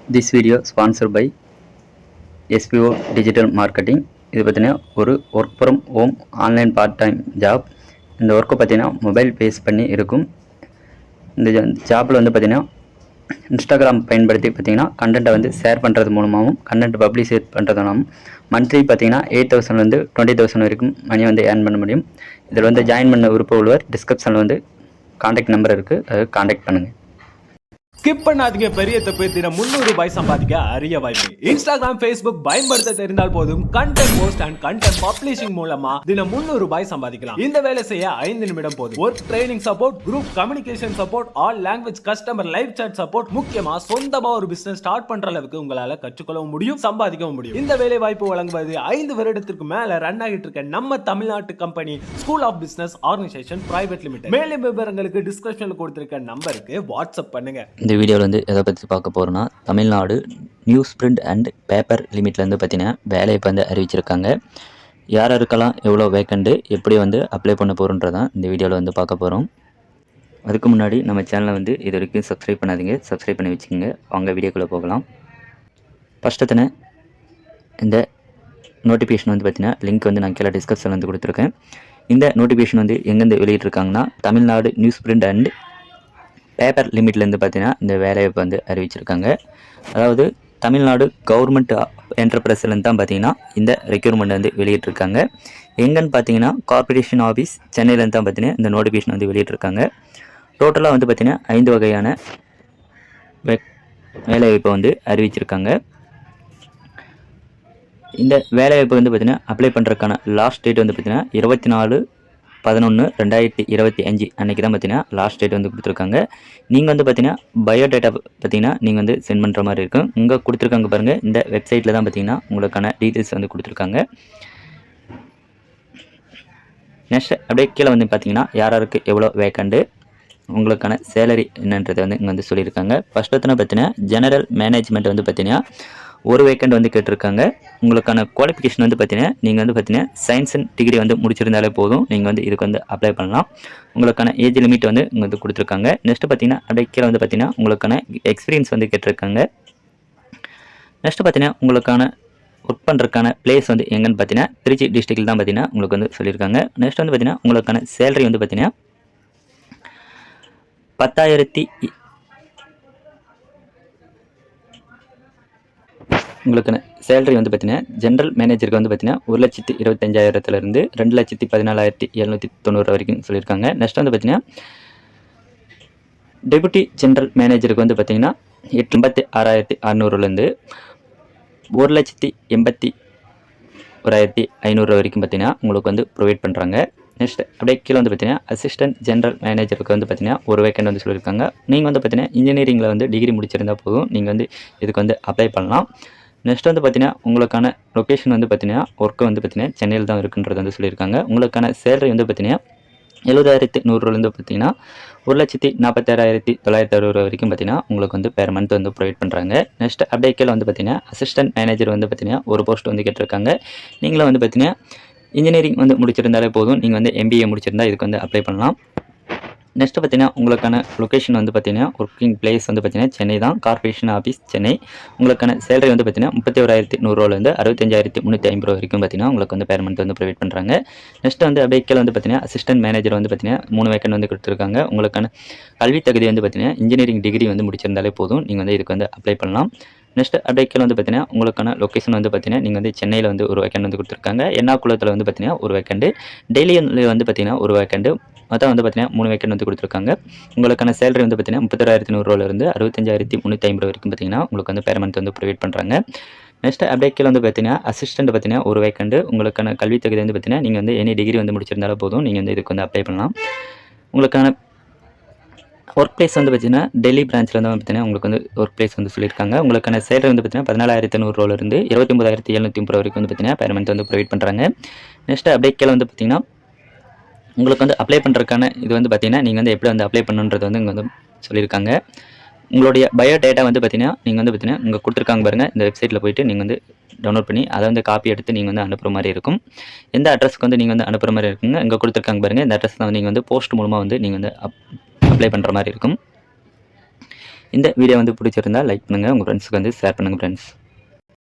This video sponsored by SPO Digital Marketing. இது பார்த்தீங்கன்னா ஒரு work from home online part time job. இந்த ஒர்க்கை பார்த்தீங்கன்னா மொபைல் பேஸ் பண்ணி இருக்கும். இந்த ஜாப்பில் வந்து பார்த்தீங்கன்னா இன்ஸ்டாகிராம் பயன்படுத்தி பார்த்தீங்கன்னா கண்டென்ட்டை வந்து ஷேர் பண்ணுறது மூலமாகவும் கண்டென்ட் பப்ளிஷ் பண்ணுறதுனாலும் மந்த்லி பார்த்தீங்கன்னா 8,000 20,000 வரைக்கும் மணி வந்து ஏர்ன் பண்ண முடியும். இதில் வந்து ஜாயின் பண்ண விருப்பம் உள்ளவர் டிஸ்கிரிப்ஷனில் வந்து கான்டாக்ட் நம்பர் இருக்குது, அதை கான்டாக்ட் பண்ணுங்கள். ஸ்கிப் பண்ணாதீங்க. பெரிய தப்பு. தினம் 300 ரூபாய் சம்பாதிக்க அரிய வாய்ப்பு. இன்ஸ்டாகிராம், ஃபேஸ்புக் பயன்படுத்த தெரிந்தால் போதும். Content post and content publishing மூலமா தினம் 300 ரூபாய் சம்பாதிக்கலாம். இந்த வேலை செய்ய 5 நிமிடம் போதும். Work training support, group communication support, all language customer live chat support, முக்கியமா சொந்தமா ஒரு பிசினஸ் ஸ்டார்ட் பண்ற அளவுக்கு உங்களால கற்றுக்கொள்ளவும் முடியும், சம்பாதிக்கவும் முடியும். இந்த வேலை வாய்ப்பு வழங்குவது 5 வருடத்திற்கு மேல ரன் ஆகிட்டு இருக்க நம்ம தமிழ்நாட்டு company school of business organisation private limited. மேலும் விவரங்களுக்கு டிஸ்கிரிப்ஷன்ல கொடுத்திருக்க நம்பருக்கு வாட்ஸ்அப் பண்ணுங்க. இந்த வீடியோவில் வந்து எதை பற்றி பார்க்க போகிறோன்னா, Tamil Nadu newsprint and paper லிமிட்லேருந்து பார்த்தீங்கன்னா வேலையை வந்து அறிவிச்சிருக்காங்க. யார் யாருக்கெல்லாம் எவ்வளோ வேக்கண்ட்டு, எப்படி வந்து அப்ளை பண்ண போகிறோன்றதான் இந்த வீடியோவில் வந்து பார்க்க போகிறோம். அதுக்கு முன்னாடி நம்ம சேனலை வந்து இது வரைக்கும் சப்ஸ்கிரைப் பண்ணாதீங்க, சப்ஸ்கிரைப் பண்ணி வச்சுக்கோங்க. அவங்க வீடியோக்குள்ளே போகலாம். ஃபஸ்ட்டு இந்த நோட்டிஃபிகேஷன் வந்து பார்த்தீங்கன்னா லிங்க் வந்து நான் கீழே டிஸ்கிரிப்ஷனில் வந்து கொடுத்துருக்கேன். இந்த நோட்டிஃபிகேஷன் வந்து எங்கேருந்து வெளியிட்டிருக்காங்கன்னா, Tamil Nadu newsprint and paper லிமிட்லேருந்து பார்த்தீங்கன்னா இந்த வேலையை வந்து அறிவிச்சிருக்காங்க. அதாவது தமிழ்நாடு கவர்மெண்ட் என்டர்பிரைஸ்லேருந்து தான் பார்த்தீங்கன்னா இந்த ரெக்யூர்மெண்ட் வந்து வெளியிட்டிருக்காங்க. எங்கன்னு பார்த்தீங்கன்னா கார்பரேஷன் ஆஃபீஸ் சென்னையிலேருந்து தான் பார்த்தீங்கன்னா இந்த நோட்டிஃபிகேஷன் வந்து வெளியிட்டிருக்காங்க. டோட்டலாக வந்து பார்த்தீங்கன்னா 5 வகையான வேலைவாய்ப்பை வந்து அறிவிச்சிருக்காங்க. இந்த வேலைவாய்ப்பு வந்து பார்த்தீங்கன்னா அப்ளை பண்ணுறதுக்கான லாஸ்ட் டேட் வந்து பார்த்தீங்கன்னா 24/11/2025 அன்றைக்கி தான் பார்த்தீங்கன்னா லாஸ்ட் டேட் வந்து கொடுத்துருக்காங்க. நீங்கள் வந்து பார்த்தீங்கன்னா பயோடேட்டா பார்த்தீங்கன்னா நீங்கள் வந்து சென்ட் பண்ணுற மாதிரி இருக்கும். இங்கே கொடுத்துருக்காங்க பாருங்கள், இந்த வெப்சைட்டில் தான் பார்த்தீங்கன்னா உங்களுக்கான டீட்டெயில்ஸ் வந்து கொடுத்துருக்காங்க. நெக்ஸ்ட் அப்படியே கீழே வந்து பார்த்தீங்கன்னா யாருக்கு எவ்வளோ வேக்கண்ட்டு, உங்களுக்கான சேலரி என்னன்றதை வந்து இங்கே வந்து சொல்லியிருக்காங்க. ஃபஸ்ட்டு பார்த்தீங்கன்னா ஜெனரல் மேனேஜ்மெண்ட் வந்து பார்த்தீங்கன்னா ஒரு வேக்கண்ட் வந்து கேட்டிருக்காங்க. உங்களுக்கான குவாலிஃபிகேஷன் வந்து பார்த்தீங்கன்னா நீங்கள் வந்து பார்த்தீங்கன்னா சயின்ஸ் அண்ட் டிகிரி வந்து முடிச்சிருந்தாலே போதும், நீங்கள் வந்து இதுக்கு வந்து அப்ளை பண்ணலாம். உங்களுக்கான ஏஜ் லிமிட் வந்து இங்கே வந்து கொடுத்துருக்காங்க. நெக்ஸ்ட்டு பார்த்தீங்கன்னா அப்படியே கீழே வந்து பார்த்தீங்கன்னா உங்களுக்கான எக்ஸ்பீரியன்ஸ் வந்து கேட்டிருக்காங்க. நெக்ஸ்ட்டு பார்த்தீங்கன்னா உங்களுக்கான ஒர்க் பண்ணுறதுக்கான பிளேஸ் வந்து எங்கன்னு பார்த்தீங்கன்னா திருச்சி டிஸ்ட்ரிக்டில் தான் பார்த்தீங்கன்னா உங்களுக்கு வந்து சொல்லியிருக்காங்க. நெக்ஸ்ட் வந்து பார்த்தீங்கன்னா உங்களுக்கான சேலரி வந்து பார்த்தீங்கன்னா 10,000 உங்களுக்கான சேலரி வந்து பார்த்தீங்கன்னா ஜென்ரல் மேனேஜருக்கு வந்து பார்த்தீங்கன்னா 1,25,000 2,14,790 வரைக்கும் சொல்லியிருக்காங்க. நெக்ஸ்ட் வந்து பார்த்தீங்கன்னா டெபுட்டி ஜென்ரல் மேனேஜருக்கு வந்து பார்த்தீங்கன்னா 86,600 1,81,500 வரைக்கும் பார்த்தீங்கன்னா உங்களுக்கு வந்து ப்ரொவைட் பண்ணுறாங்க. நெக்ஸ்ட் அப்படியே கீழே வந்து பார்த்தீங்கன்னா அசிஸ்டன்ட் ஜென்ரல் மேனேஜருக்கு வந்து பார்த்தீங்கன்னா ஒரு வேக்கண்ட் வந்து சொல்லியிருக்காங்க. நீங்கள் வந்து பார்த்தீங்கன்னா இன்ஜினியரிங்கில் வந்து டிகிரி முடிச்சிருந்தால் போதும், நீங்கள் வந்து இதுக்கு வந்து அப்ளை பண்ணலாம். நெக்ஸ்ட் வந்து பார்த்தீங்கன்னா உங்களுக்கான லொக்கேஷன் வந்து பார்த்தீங்கன்னா ஒர்க்கு வந்து பார்த்தீங்கன்னா சென்னையில் தான் இருக்குன்றது வந்து சொல்லியிருக்காங்க. உங்களுக்கான சேலரி வந்து பார்த்தீங்கன்னா 70,100 பார்த்தீங்கன்னா 1,46,960 வரைக்கும் பார்த்தீங்கன்னா உங்களுக்கு வந்து பெர் மந்த் வந்து ப்ரொவைட் பண்ணுறாங்க. நெக்ஸ்ட் அப்படியே கீழே வந்து பார்த்தீங்கன்னா அசிஸ்டன்ட் மேனேஜர் வந்து பார்த்தீங்கன்னா ஒரு போஸ்ட் வந்து கேட்டிருக்காங்க. நீங்களும் வந்து பார்த்தீங்கன்னா இன்ஜினியரிங் வந்து முடிச்சிருந்தாலே போதும், நீங்கள் வந்து MBA முடிச்சிருந்தால் இதுக்கு வந்து அப்ளை பண்ணலாம். நெக்ஸ்ட்டு பார்த்தீங்கன்னா உங்களுக்கான லொக்கேஷன் வந்து பார்த்தீங்கன்னா ஒர்க்கிங் பிளேஸ் வந்து பார்த்தீங்கன்னா சென்னை தான், கார்பரேஷன் ஆஃபீஸ் சென்னை. உங்களுக்கான சேலரி வந்து பார்த்தீங்கன்னா 31,100 65,350 வரைக்கும் பார்த்தீங்கன்னா உங்களுக்கு வந்து பெர் மந்த் வந்து ப்ரொவைட் பண்ணுறாங்க. நெக்ஸ்ட் வந்து அப்படியே கீழே வந்து பார்த்தீங்கன்னா அசிஸ்டன்ட் மேனேஜர் வந்து பார்த்தீங்கன்னா 3 வேக்கண்ட் வந்து கொடுத்துருக்காங்க. உங்களுக்கான கல்வி தகுதி வந்து பார்த்தீங்கன்னா இன்ஜினியரிங் டிகிரி வந்து முடிச்சிருந்தாலே போதும், நீங்கள் வந்து இதுக்கு வந்து அப்ளை பண்ணலாம். நெக்ஸ்ட் அப்படியே கீழே வந்து பார்த்தீங்கன்னா உங்களுக்கான லொக்கேஷன் வந்து பார்த்தீங்கன்னா நீங்கள் வந்து சென்னையில் வந்து ஒரு வேக்கண்ட் வந்து கொடுத்துருக்காங்க. எர்ணாகுளத்தில் வந்து பார்த்தீங்கன்னா ஒரு வேக்கண்ட், டெல்லியில் வந்து பார்த்தீங்கன்னா ஒரு வேக்கண்ட், மொத்தம் வந்து பார்த்தீங்கன்னா 3 வேக்கண்ட் வந்து கொடுத்துருக்காங்க. உங்களுக்கான சேலரி வந்து பார்த்தீங்கன்னா 31,100 65,350 வரைக்கும் பார்த்தீங்கன்னா உங்களுக்கு வந்து பெர் மந்த் வந்து ப்ரொவைட் பண்ணுறாங்க. நெக்ஸ்ட் அப்படியே கீழே வந்து பார்த்தீங்கன்னா அசிஸ்டன்ட் பார்த்தீங்கன்னா ஒரு வேக்கண்ட், உங்களுக்கான கல்வி தகுதி வந்து பார்த்தீங்கன்னா நீங்கள் வந்து எனி டிகிரி வந்து முடிச்சிருந்தாலும் போதும், நீங்கள் வந்து இதுக்கு வந்து அப்ளை பண்ணலாம். உங்களுக்கான ஒர்க் பிளேஸ் வந்து பார்த்தீங்கன்னா டெல்லி பிரான்ச்சில் வந்து பார்த்தீங்கன்னா உங்களுக்கு வந்து ஒர்க் பிளேஸ் வந்து சொல்லியிருக்காங்க. உங்களுக்கான சேலரி வந்து பார்த்தீங்கன்னா 14,100 29,750 வரைக்கும் வந்து பார்த்தீங்கன்னா பெர் மந்த் வந்து ப்ரொவைட் பண்ணுறாங்க. நெக்ஸ்ட் அப்படியே கீழே வந்து பார்த்தீங்கன்னா உங்களுக்கு வந்து அப்ளை பண்ணுறதுக்கான இது வந்து பார்த்தீங்கன்னா நீங்கள் வந்து எப்படி வந்து அப்ளை பண்ணுன்றது வந்து இங்கே வந்து சொல்லியிருக்காங்க. உங்களுடைய பயோடேட்டா வந்து பார்த்தீங்கன்னா நீங்கள் வந்து பார்த்தீங்கன்னா இங்கே கொடுத்துருக்காங்க பாருங்கள், இந்த வெப்சைட்டில் போய்ட்டு நீங்கள் வந்து டவுன்லோட் பண்ணி அதை வந்து காப்பி எடுத்து நீங்கள் வந்து அனுப்புகிற மாதிரி இருக்கும். எந்த அட்ரஸ்க்கு வந்து நீங்கள் வந்து அனுப்புகிற மாதிரி இருக்குங்க, இங்கே கொடுத்துருக்காங்க பாருங்கள், இந்த அட்ரஸ் தான் நீங்கள் வந்து போஸ்ட் மூலமாக வந்து நீங்கள் வந்து அப்ளை பண்ணுற மாதிரி இருக்கும். இந்த வீடியோ வந்து பிடிச்சிருந்தா லைக் பண்ணுங்கள், உங்கள் ஃப்ரெண்ட்ஸுக்கு வந்து ஷேர் பண்ணுங்கள் ஃப்ரெண்ட்ஸ்.